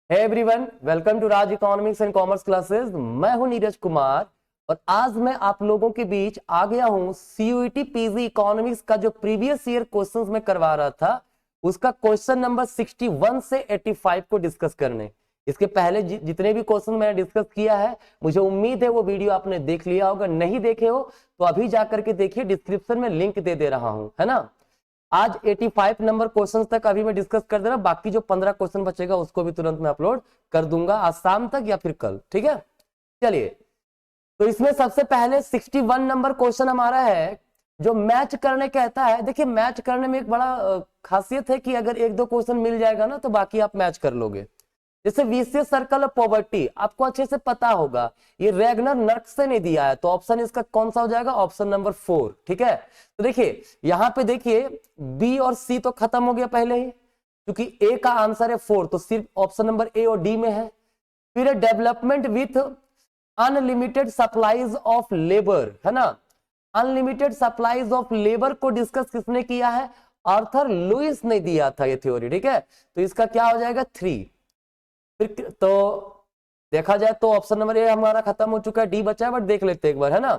Hey everyone, welcome to Raj economics and commerce classes. मैं हूं नीरज कुमार और आज मैं आप लोगों के बीच आ गया हूं सीयूईटी पीजी इकोनॉमिक्स का जो प्रीवियस ईयर क्वेश्चंस में करवा रहा था उसका क्वेश्चन नंबर 61 से 85 को डिस्कस करने। इसके पहले जितने भी क्वेश्चन मैंने डिस्कस किया है मुझे उम्मीद है वो वीडियो आपने देख लिया होगा। नहीं देखे हो तो अभी जाकर के देखिए, डिस्क्रिप्शन में लिंक दे रहा हूं, है ना। आज 85 नंबर क्वेश्चंस तक अभी मैं डिस्कस कर दे रहा हूं, बाकी जो 15 क्वेश्चन बचेगा उसको भी तुरंत मैं अपलोड कर दूंगा आज शाम तक या फिर कल, ठीक है। चलिए, तो इसमें सबसे पहले 61 नंबर क्वेश्चन हमारा है जो मैच करने कहता है। देखिए, मैच करने में एक बड़ा खासियत है कि अगर एक दो क्वेश्चन मिल जाएगा ना तो बाकी आप मैच कर लोगे। जैसे विशियस सर्कल ऑफ पॉवर्टी आपको अच्छे से पता होगा, ये रेगनर नर्क से नहीं दिया है, तो ऑप्शन इसका कौन सा हो जाएगा? ऑप्शन नंबर 4, ठीक है। तो देखिए यहां पे देखिए बी और सी तो खत्म हो गया पहले ही, क्योंकि ए का आंसर है 4, तो सिर्फ ऑप्शन नंबर ए और डी में है। फिर development with unlimited supplies of labour, है ना। अनलिमिटेड सप्लाईज ऑफ लेबर को डिस्कस किसने किया है? आर्थर लुइस ने दिया था ये थ्योरी, ठीक है। तो इसका क्या हो जाएगा? 3। फिर तो देखा जाए तो ऑप्शन नंबर ए हमारा खत्म हो चुका है, डी बचा है, बट देख लेते एक बार, है ना।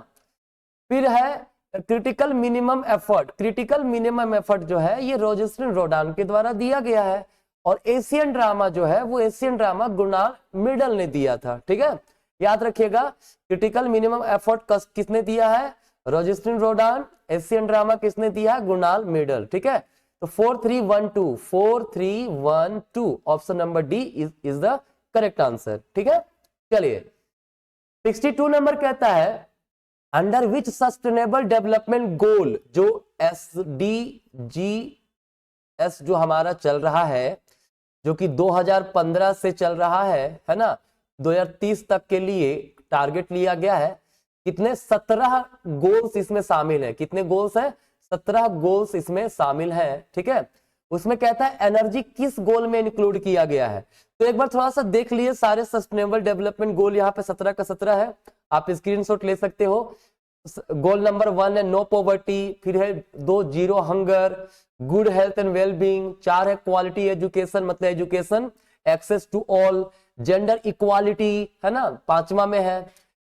फिर है critical minimum effort. Critical minimum effort जो है ये रोजेस्टिन रोडान के द्वारा दिया गया है, और एशियन ड्रामा जो है वो एशियन ड्रामा गुनाल मिडल ने दिया था, ठीक है। याद रखिएगा, क्रिटिकल मिनिमम एफर्ट किसने दिया है? रोजेस्टिन रोडान। एशियन ड्रामा किसने दिया है? गुनाल मिडल, ठीक है। तो 4312 4312 option number D is the correct answer, ठीक है। चलिए, 62 नंबर कहता है under which sustainable development goal, जो SDGs जो हमारा चल रहा है, जो कि 2015 से चल रहा है ना, 2030 तक के लिए टारगेट लिया गया है। कितने? 17 गोल्स इसमें शामिल है। कितने गोल्स हैं? 17 गोल्स इसमें शामिल है, ठीक है। उसमें कहता है एनर्जी किस गोल में इंक्लूड किया गया है। तो एक बार थोड़ा सा देख लिए, सारे सस्टेनेबल डेवलपमेंट गोल यहाँ पे 17 का 17 है, आप स्क्रीनशॉट ले सकते हो। गोल नंबर 1 है नो पॉवर्टी, फिर है 2 zero hunger, good health and wellbeing, 4 है क्वालिटी एजुकेशन, मतलब education access to all, gender equality, है ना, 5वां में है।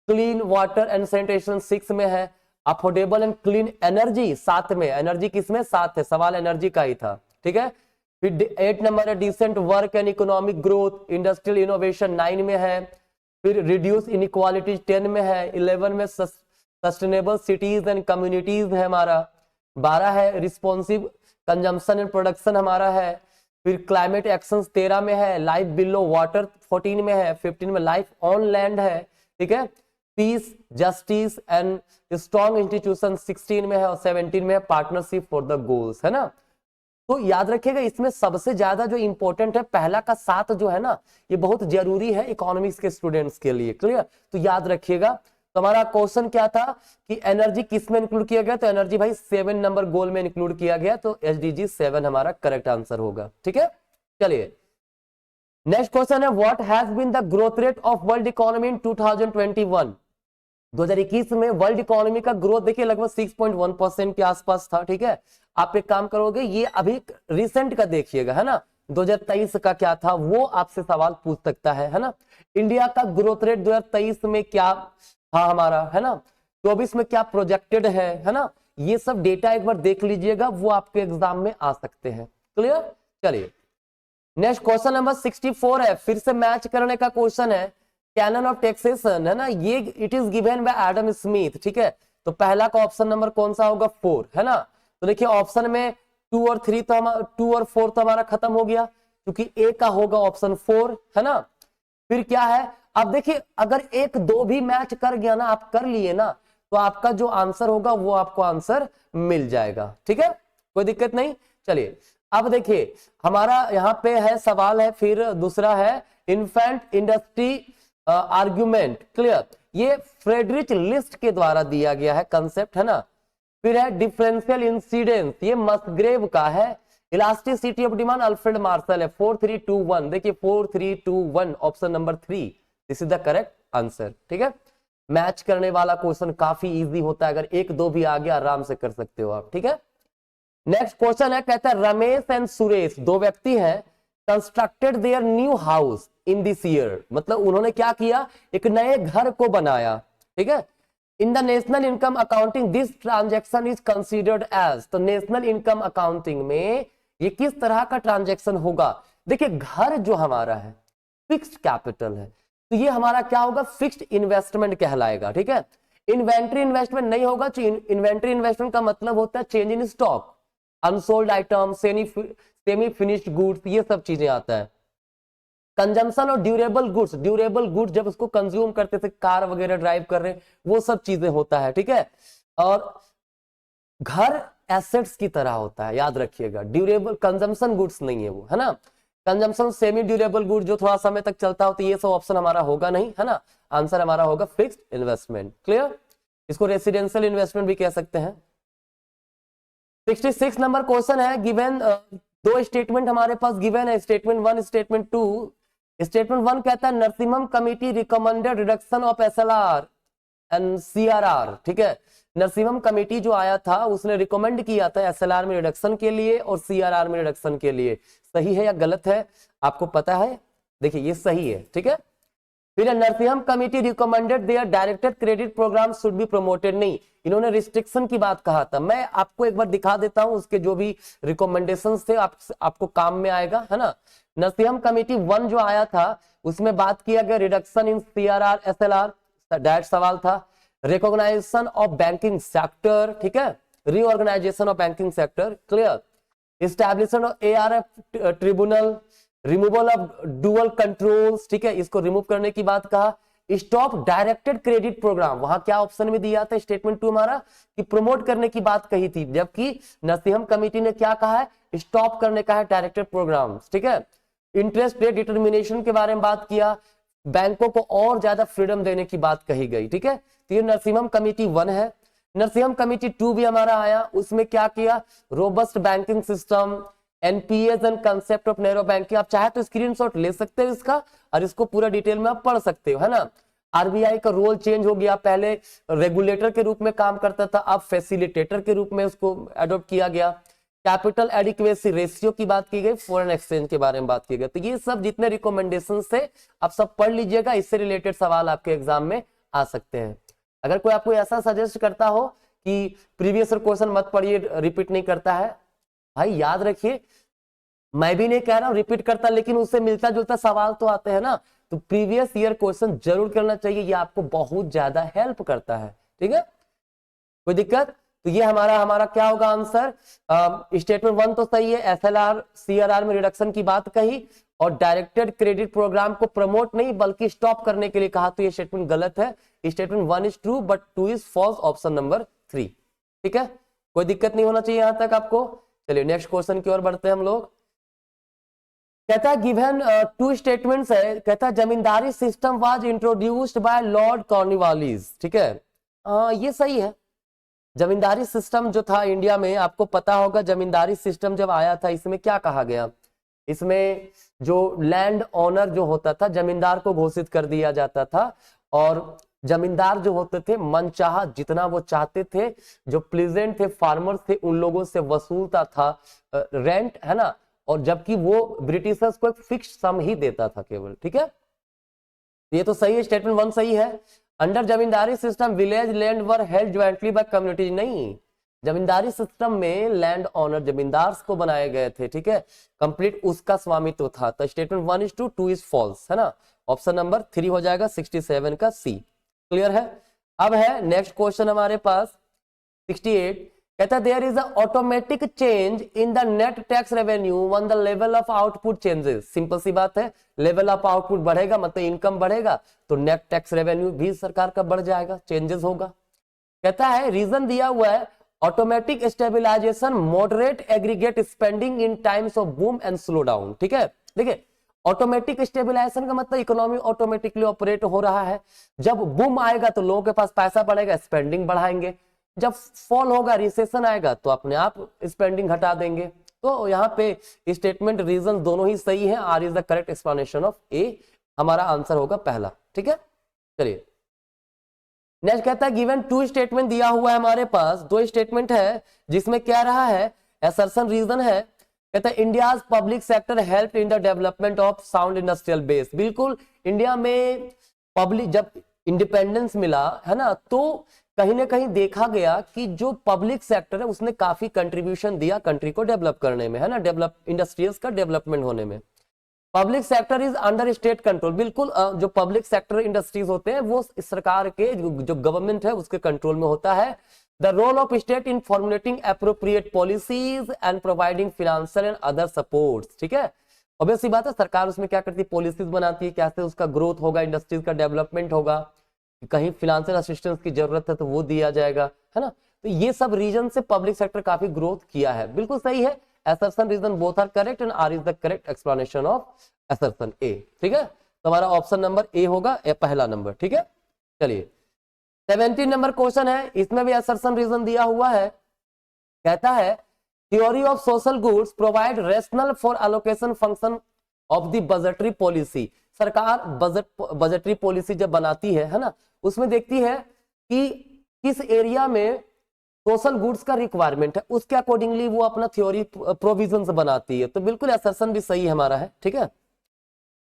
क्लीन वाटर एंड सैनिटेशन 6 में है। अफोर्डेबल एंड क्लीन एनर्जी 7 में। एनर्जी किसमें? 7 है, सवाल एनर्जी का ही था, ठीक है। फिर 8 नंबर है decent work and economic growth, industrial innovation 9 में है। फिर रिड्यूस इनइक्वालिटी 10 में है। 11 में सस्टेनेबल सिटीज एंड कम्युनिटीज है हमारा। 12 है रिस्पॉन्सिव कंजम्पशन एंड प्रोडक्शन हमारा है। फिर क्लाइमेट एक्शन 13 में है। लाइफ बिलो वाटर 14 में है। 15 में लाइफ ऑन लैंड है, ठीक है। Piece justice and strong institution 16 में है, और 17 में है पार्टनरशिप फॉर द गोल्स, है ना। तो याद रखिएगा, इसमें सबसे ज्यादा जो इंपॉर्टेंट है पहला का 7 जो है ना, ये बहुत जरूरी है इकोनॉमिक्स के स्टूडेंट्स के लिए, क्लियर। तो याद रखिएगा। तो हमारा क्वेश्चन क्या था कि एनर्जी किस में इंक्लूड किया गया? तो एनर्जी भाई 7 नंबर गोल में इंक्लूड किया गया, तो SDG 7 हमारा करेक्ट आंसर होगा, ठीक है। चलिए, नेक्स्ट क्वेश्चन है what has been the growth rate of world economy in 2021। 2021 में वर्ल्ड इकोनॉमी का ग्रोथ देखिए लगभग 6.1% के आसपास था, ठीक है। आप एक काम करोगे, ये अभी रिसेंट का देखिएगा, है ना, 2023 का क्या था वो आपसे सवाल पूछ सकता है ना। इंडिया का ग्रोथ रेट 2023 में क्या था हमारा, है ना, 24 में क्या प्रोजेक्टेड है ना। ये सब डेटा एक बार देख लीजिएगा, वो आपके एग्जाम में आ सकते हैं, क्लियर। चलिए, नेक्स्ट क्वेश्चन नंबर 64 है, फिर से मैच करने का क्वेश्चन है। कैनन ऑफ टैक्सेशन, है ना, ये it is given by Adam Smith, ठीक है। तो पहला का ऑप्शन नंबर कौन सा होगा? 4, है ना। तो देखिए ऑप्शन में 2 और 3 तो हमारा 2 और 4 तो हमारा खत्म हो गया, क्योंकि ए का होगा ऑप्शन 4, है ना। फिर क्या है? अब देखिए अगर 1 2 भी मैच कर गया ना, आप कर लिए ना, तो आपका जो आंसर होगा वो आपको आंसर मिल जाएगा, ठीक है, कोई दिक्कत नहीं। चलिए, अब देखिए हमारा यहाँ पे है सवाल है, फिर दूसरा है इन्फेंट इंडस्ट्री आर्ग्यूमेंट, क्लियर। ये फ्रेडरिच लिस्ट के द्वारा दिया गया है कंसेप्ट, है ना। फिर है डिफरेंशियल इंसिडेंस, ये मस्ग्रेव का है। Elasticity of demand Alfred Marshall है। 4321, देखिए 4321 option number 3 this is the correct answer, ठीक है। मैच करने वाला क्वेश्चन काफी इजी होता है, अगर 1 2 भी आ गया आराम से कर सकते हो आप, ठीक है। नेक्स्ट क्वेश्चन है, कहता है रमेश एंड सुरेश 2 व्यक्ति हैं, constructed their new house in this year, मतलब उन्होंने क्या किया, एक नए घर को बनाया, ठीक है। In the national income accounting this transaction is considered as, तो नेशनल इनकम अकाउंटिंग में ये किस तरह का ट्रांजेक्शन होगा। देखिए घर जो हमारा है फिक्स्ड कैपिटल है, तो ये हमारा क्या होगा, फिक्स्ड इन्वेस्टमेंट कहलाएगा, ठीक है। इन्वेंट्री इन्वेस्टमेंट नहीं होगा, इन्वेंट्री इन्वेस्टमेंट का मतलब होता है change in stock, unsold item, semi finished goods, ये सब चीजें आता है। कंजम्पशन और ड्यूरेबल गुड्स जब उसको कंज्यूम करते थे, कार वगैरह ड्राइव कर रहे हैं, वो सब चीजें होता है, ठीक है। और घर एसेट्स की तरह होता है, याद रखिएगा, ड्यूरेबल कंजम्पशन गुड्स नहीं है वो, है ना। कंजम्पशन सेमी ड्यूरेबल गुड जो थोड़ा समय तक चलता हो, तो ये सब ऑप्शन हमारा होगा नहीं, है ना। आंसर हमारा होगा फिक्स्ड इन्वेस्टमेंट। क्लियर, इसको रेसिडेंशियल इन्वेस्टमेंट भी कह सकते हैं। 66 नंबर क्वेश्चन है, गिवन दो स्टेटमेंट हमारे पास गिवन है, स्टेटमेंट 1 स्टेटमेंट 2। स्टेटमेंट 1 कहता है Narasimham committee recommended reduction of SLR and CRR, ठीक है। नरसिम्हम कमेटी जो आया था उसने रिकमेंड किया था एसएलआर में रिडक्शन के लिए और सीआरआर में रिडक्शन के लिए। सही है या गलत है आपको पता है, देखिए ये सही है, ठीक है। फिर Narasimham committee recommended their directed credit program should be promoted, नहीं, इन्होंने रिस्ट्रिक्शन की बात कहा था। मैं आपको एक बार दिखा देता हूं उसके जो भी रिकमेंडेशंस थे, आपको काम में आएगा, है ना। नरसिम्हम कमेटी 1 जो आया था उसमें बात किया गया reduction in CRR SLR, direct सवाल था। रिकॉग्नाइजेशन ऑफ बैंकिंग सेक्टर, ठीक है, reorganisation of banking sector, clear. Establishment of ARF tribunal, removal of dual controls, ठीक है, इसको रिमूव करने की बात कहा। स्टॉप डायरेक्टेड क्रेडिट प्रोग्राम, वहां क्या ऑप्शन में दिया था स्टेटमेंट 2 हमारा कि प्रमोट करने की बात कही थी, जबकि नरसिम्हम कमेटी ने क्या कहा है, स्टॉप करने का है डायरेक्टेड प्रोग्राम, ठीक है। इंटरेस्ट रेट डिटर्मिनेशन के बारे में बात किया, बैंकों को और ज्यादा फ्रीडम देने की बात कही गई, ठीक है। तो ये नरसिम्हम कमेटी 1 है। नरसिम्हम कमेटी 2 भी हमारा आया, उसमें क्या किया, robust banking system, NPS and concept of narrow banking. आप चाहे तो स्क्रीनशॉट ले सकते हो इसका और इसको पूरा डिटेल में आप पढ़ सकते हो, है ना। आरबीआई का रोल चेंज हो गया, पहले रेगुलेटर के रूप में काम करता था, अब फैसिलिटेटर के रूप में उसको अडॉप्ट किया गया। कैपिटल एडिक्वेसी रेशियो की बात की गई, फॉरेन एक्सचेंज के बारे में बात की गई। तो ये सब जितने रिकमेंडेशन थे आप सब पढ़ लीजिएगा, इससे रिलेटेड सवाल आपके एग्जाम में आ सकते हैं। अगर कोई आपको ऐसा सजेस्ट करता हो कि प्रीवियस क्वेश्चन मत पढ़िए, रिपीट नहीं करता है, भाई याद रखिए, मैं भी नहीं कह रहा हूं रिपीट करता, लेकिन उससे मिलता जुलता सवाल तो आते हैं ना, तो प्रीवियस ईयर क्वेश्चन जरूर करना चाहिए, ये आपको बहुत ज्यादा हेल्प करता है, ठीक है। कोई दिक्कत, तो ये हमारा क्या होगा आंसर। स्टेटमेंट 1 तो सही है, एसएलआर सीआरआर में रिडक्शन की बात कही और डायरेक्टेड क्रेडिट प्रोग्राम को प्रमोट नहीं बल्कि स्टॉप करने के लिए कहा, तो ये स्टेटमेंट गलत है। Statement 1 is true but 2 is false, option number 3, ठीक है। कोई दिक्कत नहीं होना चाहिए यहां तक आपको। चलिए नेक्स्ट क्वेश्चन की ओर बढ़ते हैं हम लोग। कहता है गिवन 2 स्टेटमेंट्स है, कहता है zamindari system was introduced by Lord Cornwallis, ठीक है। ये सही है। जमींदारी सिस्टम जो था इंडिया में, आपको पता होगा जमींदारी सिस्टम जब आया था इसमें क्या कहा गया, इसमें जो लैंड ओनर जो होता था जमींदार को घोषित कर दिया जाता था और जमींदार जो होते थे मनचाहा जितना वो चाहते थे, जो प्लीजेंट थे फार्मर्स थे उन लोगों से वसूलता था रेंट, है ना, और जबकि वो ब्रिटिशर्स को एक फिक्स सम ही देता था केवल, ठीक है। ये तो सही है, स्टेटमेंट 1 सही है। Under zamindari system village land were held jointly by communities, नहीं, जमींदारी सिस्टम में लैंड ओनर जमींदार को बनाए गए थे, ठीक है, कंप्लीट उसका स्वामित्व था। तो statement 1 is true, 2 is false, है ना। ऑप्शन नंबर 3 हो जाएगा 67 का सी। क्लियर है। अब है नेक्स्ट क्वेश्चन हमारे पास 68, कहता है there is a automatic change in the net tax revenue when the level of output changes. Simple सी बात है, लेवल ऑफ आउटपुट बढ़ेगा मतलब इनकम बढ़ेगा, तो नेट टैक्स रेवेन्यू भी सरकार का बढ़ जाएगा, चेंजेस होगा। कहता है रीजन दिया हुआ है automatic stabilisation moderate aggregate spending in times of boom and slow down, ठीक है। देखिए ऑटोमेटिक स्टेबिलाईजेशन का मतलब इकोनॉमी ऑटोमेटिकली ऑपरेट हो रहा है, जब बूम आएगा तो लोगों के पास पैसा बढ़ेगा, स्पेंडिंग बढ़ाएंगे, जब फॉल होगा रिसेशन आएगा तो अपने आप स्पेंडिंग घटा देंगे। तो यहाँ पे स्टेटमेंट रीजन दोनों ही सही है, R is the correct explanation of A, हमारा आंसर होगा पहला, ठीक है। चलिए नेक्स्ट कहता है गिवन 2 स्टेटमेंट दिया हुआ है हमारे पास, 2 स्टेटमेंट है जिसमें क्या रहा है, असर्शन रीजन है, कहता है India's public sector help in the development of sound industrial base. बिल्कुल, इंडिया में पब्लिक जब इंडिपेंडेंस मिला है ना, तो कहीं ना कहीं देखा गया कि जो पब्लिक सेक्टर है उसने काफी कंट्रीब्यूशन दिया कंट्री को डेवलप करने में, है ना, डेवलप इंडस्ट्रीज का डेवलपमेंट होने में। Public sector is under state control. बिल्कुल, जो पब्लिक सेक्टर इंडस्ट्रीज होते हैं वो सरकार के जो गवर्नमेंट है उसके कंट्रोल में होता है। The role of state in formulating appropriate policies and providing financial and other supports. ठीक है, ऑब्वियस सी बात है, सरकार उसमें क्या करती है, पॉलिसीज बनाती है, कैसे उसका ग्रोथ होगा, इंडस्ट्रीज का डेवलपमेंट होगा, कहीं फाइनेंशियल असिस्टेंस की जरूरत है तो वो दिया जाएगा, है ना। तो ये सब रीजन से पब्लिक सेक्टर काफी ग्रोथ किया है। बिल्कुल सही है, assertion reason both are correct and R is the correct explanation of assertion A। ठीक है, तो हमारा ऑप्शन नंबर ए होगा, पहला नंबर। ठीक है, चलिए 17 नंबर क्वेश्चन है, इसमें भी assertion reason दिया हुआ है। कहता है theory of social goods provide rationale for allocation function of the budgetary policy। सरकार बजटरी पॉलिसी जब बनाती है ना, उसमें देखती है कि किस एरिया में सोशल गुड्स का रिक्वायरमेंट है, उसके अकॉर्डिंगली वो अपना थ्योरी प्रोविजंस बनाती है। तो बिल्कुल असर्शन भी सही हमारा है। ठीक है,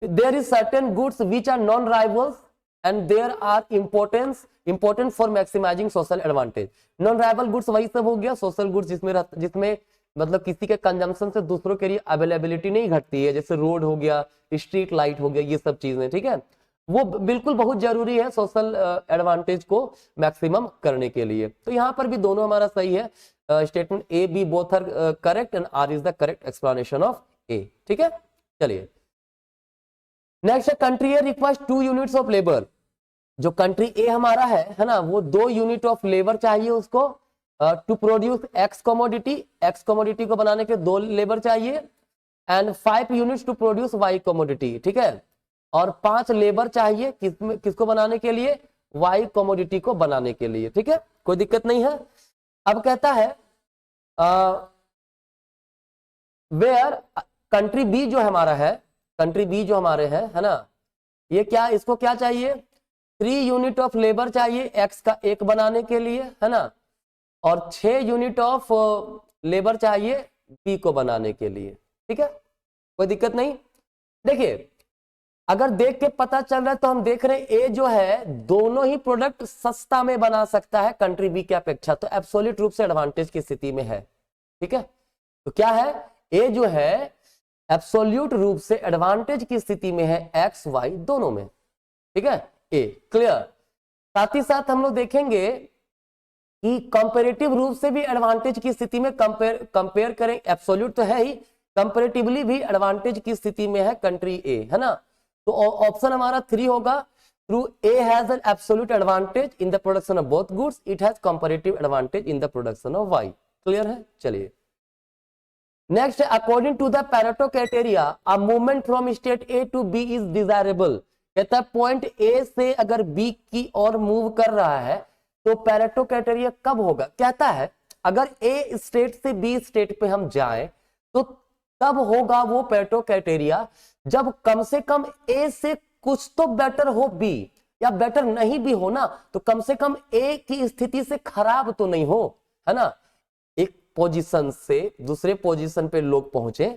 there is certain goods which are non rivals and there are important for maximising social advantage. Non rival goods वही सब हो गया, सोशल गुड्स जिसमें मतलब किसी के कंजम्पशन से दूसरों के लिए अवेलेबिलिटी नहीं घटती है, जैसे रोड हो गया, स्ट्रीट लाइट हो गया, ये सब चीजें। ठीक है, वो बिल्कुल बहुत जरूरी है सोशल एडवांटेज को मैक्सिमम करने के लिए। तो यहाँ पर भी दोनों हमारा सही है, statement A B both are correct and R is the correct explanation of A. ठीक है, चलिए next, country A requires 2 units of labour. जो कंट्री ए हमारा है ना, वो 2 यूनिट ऑफ लेबर चाहिए उसको टू प्रोड्यूस एक्स कमोडिटी को बनाने के 2 लेबर चाहिए, and 5 units to produce Y commodity. ठीक है, और 5 लेबर चाहिए किसको बनाने के लिए, वाई कमोडिटी को बनाने के लिए। ठीक है, कोई दिक्कत नहीं है। अब कहता है वेयर कंट्री बी जो हमारा है, कंट्री बी जो हमारे है ना, ये क्या, इसको क्या चाहिए, 3 यूनिट ऑफ लेबर चाहिए एक्स का 1 बनाने के लिए, है ना, और 6 यूनिट ऑफ लेबर चाहिए बी को बनाने के लिए। ठीक है, कोई दिक्कत नहीं। देखिए, अगर देख के पता चल रहा है तो हम देख रहे हैं ए जो है दोनों ही प्रोडक्ट सस्ता में बना सकता है कंट्री बी की अपेक्षा, तो एब्सोल्यूट रूप से एडवांटेज की स्थिति में है। ठीक है, तो क्या है, ए जो है एब्सोल्यूट रूप से एडवांटेज की स्थिति में है एक्स वाई दोनों में। ठीक है, ए क्लियर। साथ ही साथ हम लोग देखेंगे कि कंपैरेटिव रूप से भी एडवांटेज की स्थिति में कंपेयर करें, एब्सोल्यूट तो है ही, कंपैरेटिवली भी एडवांटेज की स्थिति में है कंट्री ए, है ना। तो ऑप्शन हमारा 3 होगा, through A has an absolute advantage in the production of both goods, it has comparative advantage in the production of Y. Clear है, चलिए next, according to the Pareto criteria a movement from state A to B is desirable. कहता है point A से अगर B की ओर move कर रहा है तो पैरेटो क्राइटेरिया कब होगा। कहता है अगर ए स्टेट से बी स्टेट पे हम जाएं तो तब होगा वो पैरेटो क्राइटेरिया जब कम से कम ए से कुछ तो बेटर हो बी, या बेटर नहीं भी हो ना तो कम से कम ए की स्थिति से खराब तो नहीं हो, है ना। एक पोजीशन से दूसरे पोजीशन पे लोग पहुंचे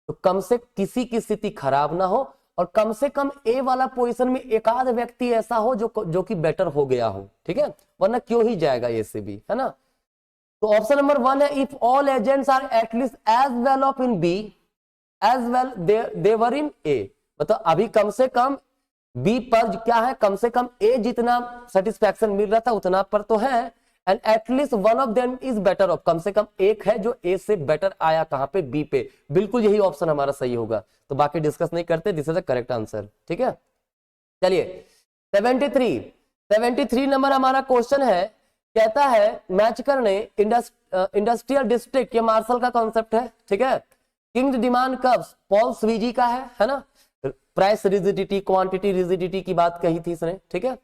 तो कम से किसी की स्थिति खराब ना हो, और कम से कम ए वाला पोजीशन में एक आध व्यक्ति ऐसा हो जो कि बेटर हो गया हो। ठीक है, वरना क्यों ही जाएगा ए से बी, है ना। तो ऑप्शन नंबर 1 है, if all agents are at least as well off in B as well they were in A. मतलब अभी कम से कम बी पर क्या है, कम से कम ए जितना सेटिस्फैक्शन मिल रहा था उतना पर तो है, and at least one of them is better off, कम से कम एक है जो ए से बेटर आया कहां पे, बी पे। बिल्कुल यही ऑप्शन हमारा सही होगा, तो बाकी डिस्कस नहीं करते, this is the correct answer. ठीक है, चलिए 73 नंबर हमारा क्वेश्चन है। कहता है मैच करने इंडस्ट्रियल डिस्ट्रिक्ट, ये मार्शल का कॉन्सेप्ट है। ठीक है, किंग डिमांड कर्व्स पॉल स्वीजी का है ना, प्राइस रिजिडिटी क्वांटिटी रिजिडिटी की बात कही थी इसने। ठीक है,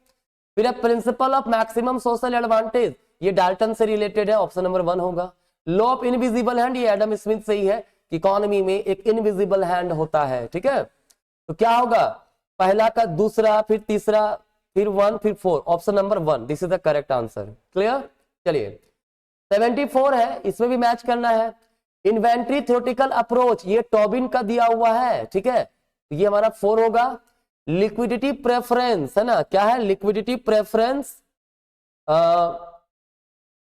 फिर principle of maximum social advantage, ये डाल्टन से रिलेटेड है, ऑप्शन नंबर 1 होगा। लॉ ऑफ इनविजिबल हैंड, ये एडम स्मिथ से ही है कि इकोनॉमी में एक इनविजिबल हैंड होता है। ठीक है, तो क्या होगा, पहला का दूसरा फिर तीसरा फिर 1 फिर 4, option number 1, this is the correct answer. Clear, चलिए 74 है, इसमें भी मैच करना है। इन्वेंट्री थ्योरेटिकल अप्रोच, ये टॉबिन का दिया हुआ है, ठीक है, ये हमारा 4 होगा। लिक्विडिटी प्रेफरेंस है ना, क्या है, liquidity preference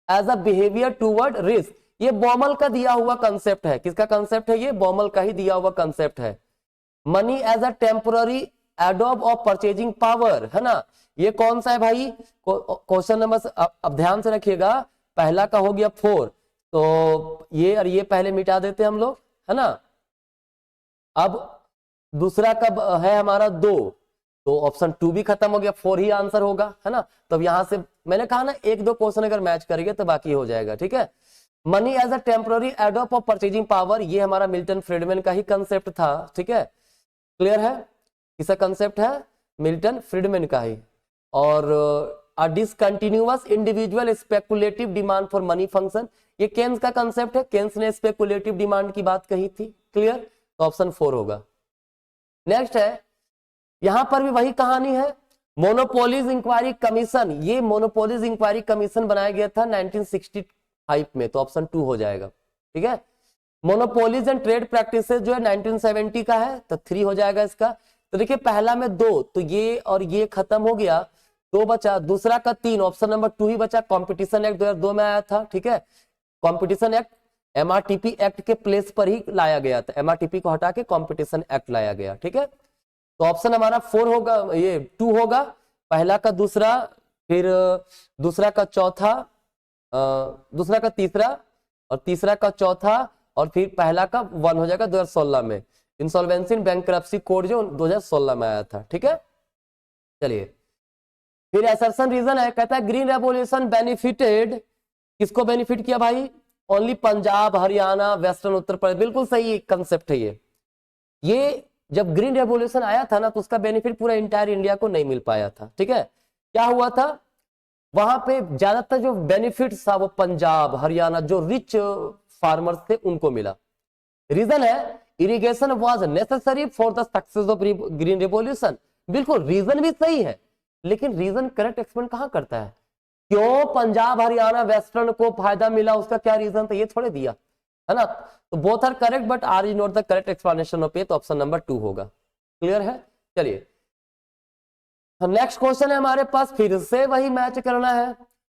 as a behaviour toward risk, ये बॉमल का दिया हुआ कंसेप्ट है। किसका कंसेप्ट है ये, बॉमल का ही दिया हुआ कंसेप्ट है। मनी एज अ टेम्पररी एडोब ऑफ परचेजिंग पावर, है ना, ये कौन सा है भाई, क्वेश्चन नंबर, अब ध्यान से रखिएगा, पहला का हो गया 4, तो ये और ये पहले मिटा देते हैं हम लोग, है ना। अब दूसरा कब है हमारा 2, तो ऑप्शन 2 भी खत्म हो गया, 4 ही आंसर होगा, है ना। तो यहां से मैंने कहा ना, 1-2 क्वेश्चन अगर मैच करेंगे तो बाकी हो जाएगा, ठीक है। मनी एज अ टेम्पररी एडोप ऑफ परचेजिंग पावर, ये हमारा मिल्टन फ्रीडमैन का ही कंसेप्ट था, ठीक है, क्लियर है, किसका कंसेप्ट है, मिल्टन फ्रीडमैन का ही। और a discontinuous individual speculative demand for money function, ये केन्स का कंसेप्ट है, केन्स ने स्पेकुलेटिव डिमांड की बात कही थी, क्लियर, तो ऑप्शन 4 होगा। नेक्स्ट है, यहां पर भी वही कहानी है, मोनोपोलीज इंक्वायरी कमीशन, ये मोनोपोलीज इंक्वायरी कमीशन बनाया गया था 1965 में, तो ऑप्शन 2 हो जाएगा, ठीक है। मोनोपोलीज एंड ट्रेड प्रैक्टिसेस जो है 1970 का है, तो 3 हो जाएगा इसका। तो देखिए पहला में 2, तो ये और ये खत्म हो गया, 2 बचा, दूसरा का 3, ऑप्शन नंबर 2 ही बचा। कॉम्पिटिशन एक्ट 2002 में आया था, ठीक है, कॉम्पिटिशन एक्ट एमआरटीपी एक्ट के प्लेस पर ही लाया गया था, एमआरटीपी को हटा के कॉम्पिटिशन एक्ट लाया गया, ठीक है। तो ऑप्शन हमारा 4 होगा, ये 2 होगा, पहला का दूसरा, फिर दूसरा का चौथा, दूसरा का तीसरा, और तीसरा का चौथा, और फिर पहला का 1 हो जाएगा 2016 में, इंसॉल्वेंसी एंड बैंकरप्सी कोड जो 2016 में आया था, ठीक है। चलिए फिर असर्शन रीजन है, कहता है ग्रीन रेवोल्यूशन बेनिफिटेड, किसको बेनिफिट किया भाई, ओनली पंजाब, हरियाणा, वेस्टर्न उत्तर प्रदेश, बिल्कुल सही कंसेप्ट है ये जब ग्रीन रेवोल्यूशन आया था ना, तो उसका बेनिफिट पूरा इंटायर इंडिया को नहीं मिल पाया था, ठीक है। क्या हुआ था, वहां पे ज्यादातर जो बेनिफिट था वो पंजाब, हरियाणा, जो रिच फार्मर्स थे उनको मिला। रीजन है irrigation was necessary for the success of green revolution, बिल्कुल रीजन भी सही है, लेकिन रीजन करेक्ट एक्सप्लेन कहां करता है, क्यों पंजाब, हरियाणा, वेस्टर्न को फायदा मिला, उसका क्या रीजन था, ये थोड़े दिया, है ना। तो both are correct but R is not the correct explanation of A, तो ऑप्शन नंबर 2 होगा, क्लियर है। चलिए नेक्स्ट क्वेश्चन है हमारे पास, फिर से वही मैच करना है,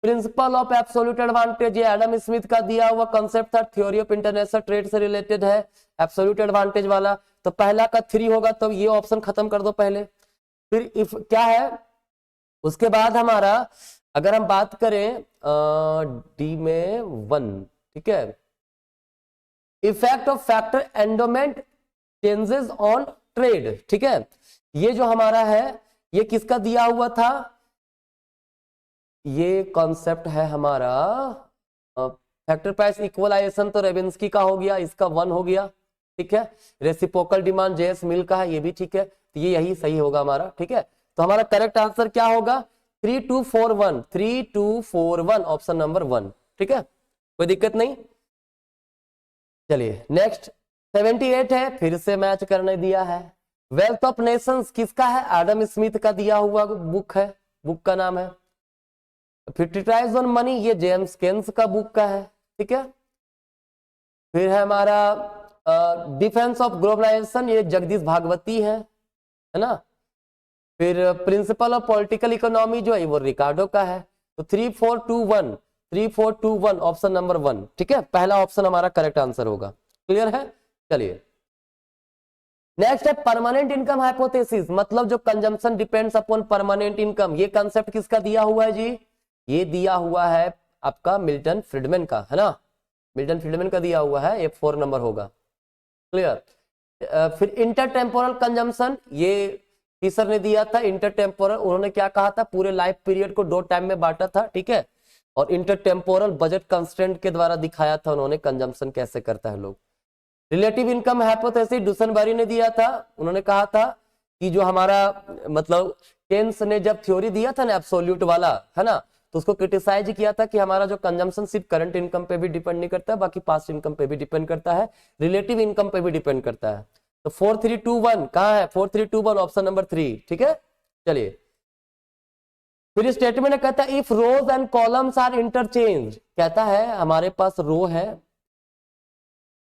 प्रिंसिपल ऑफ एब्सोल्यूट एडवांटेज, ये एडम स्मिथ का दिया हुआ कंसेप्ट था, थ्योरी ऑफ इंटरनेशनल ट्रेड से रिलेटेड है, एब्सोल्यूट एडवांटेज वाला। तो पहला का 3 होगा, तो ये ऑप्शन खत्म कर दो पहले, फिर इफ क्या है उसके बाद हमारा, अगर हम बात करें डी में 1, ठीक है, effect of factor endowment changes on trade, ठीक है, ये जो हमारा है ये किसका दिया हुआ था, ये कॉन्सेप्ट है हमारा फैक्टर प्राइस इक्वलाइजेशन, तो रेबिन्स्की का हो गया, इसका 1 हो गया, ठीक है। रेसिप्रोकल डिमांड जेएस मिल का है, ये भी ठीक है, तो ये यही सही होगा हमारा, ठीक है। तो हमारा करेक्ट आंसर क्या होगा, 3241, 3241 ऑप्शन नंबर 1, ठीक है, कोई दिक्कत नहीं। चलिए नेक्स्ट 78 है, फिर से मैच करने दिया है, वेल्थ ऑफ नेशंस किसका है, एडम स्मिथ का दिया हुआ बुक है, बुक का नाम है। फिर ट्रीटाइज ऑन मनी, ये जेम्स केन्स का बुक का है, ठीक है। फिर है हमारा डिफेंस ऑफ ग्लोबलाइजेशन, ये जगदीश भागवती है ना। फिर प्रिंसिपल ऑफ पॉलिटिकल इकोनॉमी जो है वो रिकार्डो का है। तो 3421, 3421 ऑप्शन नंबर 1, ठीक है, पहला ऑप्शन हमारा करेक्ट आंसर होगा, क्लियर है। चलिए नेक्स्ट है परमानेंट इनकम हाइपोथेसिस, मतलब जो consumption depends upon permanent income, ये कंसेप्ट किसका दिया हुआ है जी, ये दिया हुआ है आपका मिल्टन फ्रीडमैन का, है ना, मिल्टन फ्रीडमैन का दिया हुआ है, ये 4 नंबर होगा, क्लियर। फिर इंटरटेम्पोरल कंजम्पशन, ये टीसर ने दिया था इंटरटेम्पोरल, उन्होंने क्या कहा था, पूरे लाइफ पीरियड को 2 टाइम में बांटा था, ठीक है, और इंटरटेम्पोरल बजट कंस्ट्रेंट के द्वारा दिखाया था उन्होंने कंजम्पशन कैसे करता है लोग। रिलेटिव इनकम हाइपोथेसिस डुसनबरी ने दिया था, उन्होंने कहा था कि जो हमारा मतलब केन्स ने जब थ्योरी दिया था ना एब्सोल्यूट वाला, है ना, तो उसको क्रिटिसाइज किया था कि हमारा जो कंजम्पशन सिर्फ करंट इनकम पे भी डिपेंड नहीं करता है, बाकी पास्ट इनकम पे भी डिपेंड करता है, रिलेटिव इनकम पे भी डिपेंड करता है। तो 4321 कहाँ है, 4321 ऑप्शन नंबर 3, ठीक है। चलिए फिर स्टेटमेंट कहता है if rows and columns are interchange, कहता है हमारे पास रो है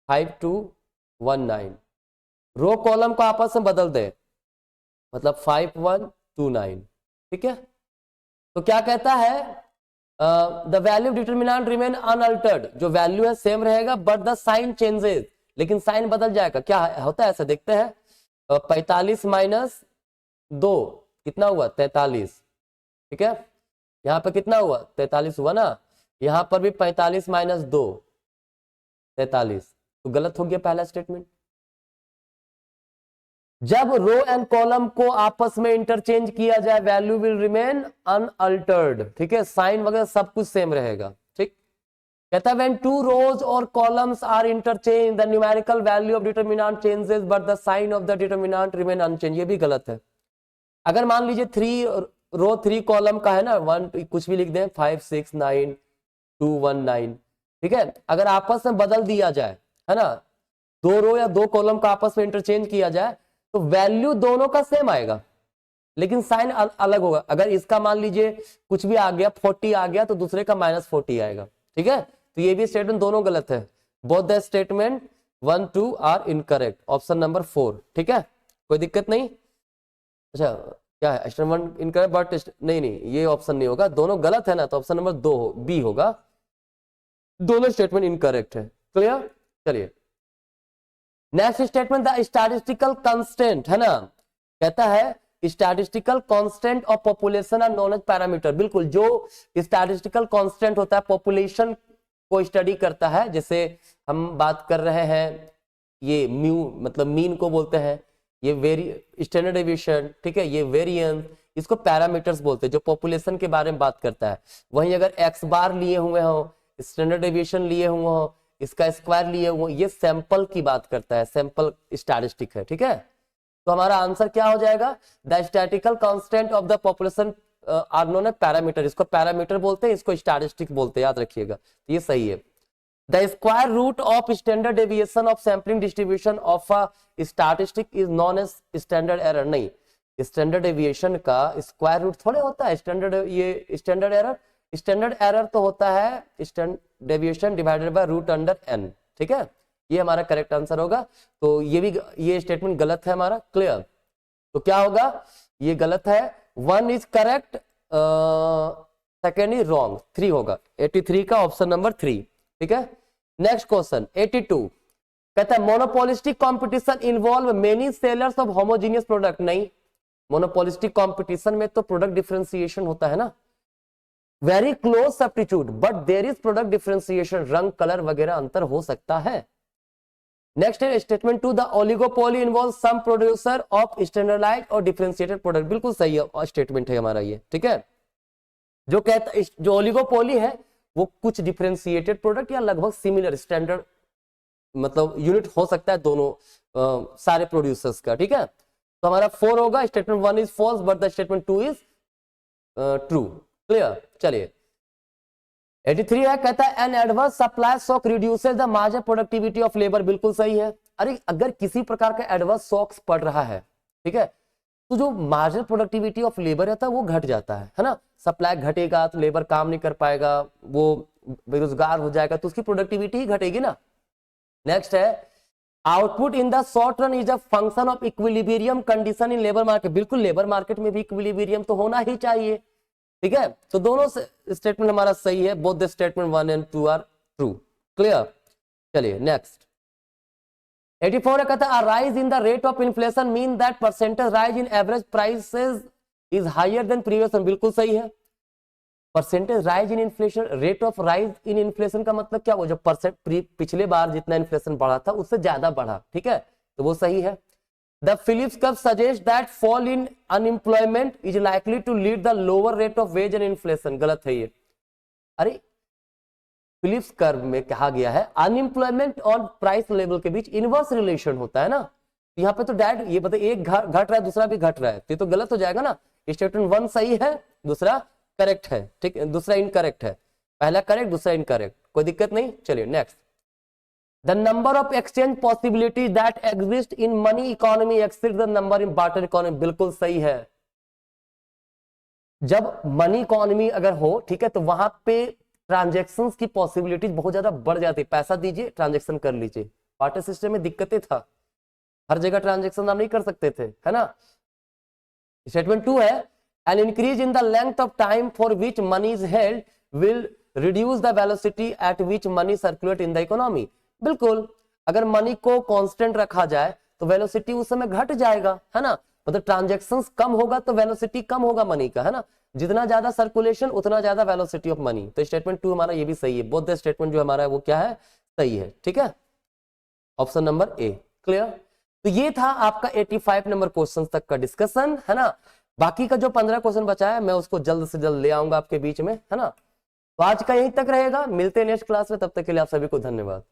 5219। रो कॉलम को आपस में बदल दे, मतलब 5129। ठीक है, तो क्या कहता है, the value determinant remain unaltered, जो वैल्यू है सेम रहेगा बट द साइन चेंजेस, लेकिन साइन बदल जाएगा। क्या होता है ऐसा, देखते हैं। 45 माइनस 2 कितना हुआ, 43। ठीक है, यहाँ पे कितना हुआ, 43 हुआ ना, यहाँ पर भी 45 माइनस 2 43, तो गलत हो गया पहला स्टेटमेंट। जब रो एंड कॉलम को आपस में इंटरचेंज किया जाए, वैल्यू विल रिमेन अनअल्टर्ड। ठीक है, साइन वगैरह सब कुछ सेम रहेगा। ठीक, कहता है व्हेन टू रोज और columns are interchange the numerical value of determinant changes but the sign of the determinant remain unchange. ये भी गलत है। अगर मान लीजिए 3 रो 3 कॉलम का है ना, 1 कुछ भी लिख दें, 569219। ठीक है, अगर आपस में बदल दिया जाए, है ना, 2 रो या 2 कॉलम का आपस में इंटरचेंज किया जाए, तो वैल्यू दोनों का सेम आएगा, लेकिन साइन अलग होगा। अगर इसका मान लीजिए कुछ भी आ गया, 40 आ गया, तो दूसरे का -40 आएगा। ठीक है, तो ये भी स्टेटमेंट दोनों गलत है। Both the statement 1 2 are incorrect, option number 4। ठीक है, कोई दिक्कत नहीं। अच्छा, क्या है, स्टेटमेंट 1 इनकरेक्ट बट नहीं, ये ऑप्शन नहीं होगा, दोनों गलत है ना, तो ऑप्शन नंबर 2 बी होगा, दोनों स्टेटमेंट इनकरेक्ट है। क्लियर, चलिए next statement, the statistical constant, है ना, कहता है statistical constant of population are known as parameter. बिल्कुल, जो स्टैटिस्टिकल कांस्टेंट होता है पॉपुलेशन को स्टडी करता है, जैसे हम बात कर रहे हैं, ये म्यू मतलब मीन को बोलते हैं, ये स्टैंडर्ड डेविएशन, ठीक है, ये वेरिएंस, इसको पैरामीटर्स बोलते हैं, जो पॉपुलेशन के बारे में बात करता है। वहीं अगर एक्स बार लिए हुए हो, स्टैंडर्ड डेविएशन लिए हुए हो, इसका स्क्वायर लिए हुए, ये सैंपल की बात करता है, सैंपल स्टैटिस्टिक है। ठीक है, तो हमारा आंसर क्या हो जाएगा, the statistical constant of the population are known as parameter. इसको पैरामीटर बोलते हैं, इसको स्टैटिस्टिक बोलते हैं, याद रखिएगा, ये सही है। The square root of standard deviation of sampling distribution of a statistic is known as standard error। नहीं, standard deviation का square root थोड़े होता है standard, ये standard error तो होता है standard deviation divided by root under n। ठीक है, ये हमारा करेक्ट आंसर होगा। तो ये स्टेटमेंट गलत है हमारा। क्लियर, तो क्या होगा, ये गलत है, 1 is correct, second is wrong, 3 होगा। 83 का ऑप्शन नंबर 3। ठीक है, नेक्स्ट क्वेश्चन 82, कहता है monopolistic competition involve many sellers of homogeneous product. नहीं, मोनोपोलिस्टिक कंपटीशन में तो प्रोडक्ट डिफरेंशिएशन होता है ना, very close substitute, but there is product differentiation, रंग कलर वगैरह अंतर हो सकता है। नेक्स्ट है statement 2, the oligopoly involve some producer of standardised और डिफरेंशिएटेड प्रोडक्ट। बिल्कुल सही है स्टेटमेंट है हमारा ये। ठीक है, जो कहता जो ओलिगोपोली है वो कुछ डिफरेंशिएटेड प्रोडक्ट या लगभग सिमिलर स्टैंडर्ड मतलब यूनिट हो सकता है दोनों सारे प्रोड्यूसर्स का। ठीक है, तो हमारा 4 होगा, statement 1 is false but the statement 2 is true. Clear, चलिए 83 है, कहता है an adverse supply shock reduces the marginal productivity of labour. बिल्कुल सही है। अरे अगर किसी प्रकार का एडवर्स शॉक्स पड़ रहा है, ठीक है, तो जो मार्जिनल प्रोडक्टिविटी ऑफ लेबर रहता है वो घट जाता है ना, सप्लाई घटेगा तो लेबर काम नहीं कर पाएगा, वो बेरोजगार हो जाएगा, तो उसकी प्रोडक्टिविटी ही घटेगी ना। नेक्स्ट है output in the short run is a function of equilibrium condition in labour market. बिल्कुल, लेबर मार्केट में भी इक्विलिब्रियम तो होना ही चाहिए। ठीक है, तो दोनों स्टेटमेंट हमारा सही है, both the statement 1 and 2 are true. Clear, चलिए नेक्स्ट 84 है, कहता है rise in the rate of inflation mean that percentage rise in average prices is higher than previous. बिल्कुल सही है, percentage rise in inflation, rate of rise in inflation का मतलब क्या, वो जो पिछले बार जितना इन्फ्लेशन बढ़ा था उससे ज्यादा बढ़ा। ठीक है, तो वो सही है। The Phillips curve suggest that fall in unemployment is likely to lead the lower rate of wage and inflation. गलत है ये। अरे फिलिप्स कर्व में कहा गया है अनएम्प्लॉयमेंट और प्राइस लेवल के बीच इनवर्स रिलेशन होता है ना, यहाँ पे तो डायरेक्ट ये बताइए एक घट रहा है दूसरा भी घट रहा है, तो गलत हो जाएगा ना। स्टेटमेंट 1 सही है, दूसरा करेक्ट है। ठीक है, दूसरा इनकरेक्ट है, पहला करेक्ट दूसरा इनकरेक्ट, कोई दिक्कत नहीं। चलिए next, the number of exchange possibilities that exist in money economy exceed the number in barter economy. बिल्कुल सही है। जब मनी इकोनॉमी अगर हो, ठीक है, तो वहां पे ट्रांजैक्शंस की पॉसिबिलिटीज बहुत ज्यादा बढ़ जाती है। पैसा दीजिए ट्रांजैक्शन कर लीजिए, बार्टर सिस्टम में दिक्कतें था, हर जगह ट्रांजेक्शन आप नहीं कर सकते थे, है ना। स्टेटमेंट 2 है an increase in the length of time for which money is held will reduce the velocity at which money circulate in the economy. बिल्कुल, अगर मनी को कांस्टेंट रखा जाए तो वेलोसिटी उस समय घट जाएगा, है ना। मतलब ट्रांजेक्शंस कम होगा तो वेलोसिटी कम होगा मनी का, है ना। जितना ज्यादा सर्कुलेशन उतना ज्यादा वेलोसिटी ऑफ मनी। तो स्टेटमेंट 2 हमारा ये भी सही है, बोथ द स्टेटमेंट जो हमारा है वो क्या है, सही है, ठीक है। Option number A clear. तो ये था आपका 85 नंबर क्वेश्चन तक का डिस्कशन, है ना। बाकी का जो 15 क्वेश्चन बचा है मैं उसको जल्द से जल्द ले आऊंगा आपके बीच में, है ना। तो आज का यहीं तक रहेगा, मिलते हैं नेक्स्ट क्लास में, तब तक के लिए आप सभी को धन्यवाद।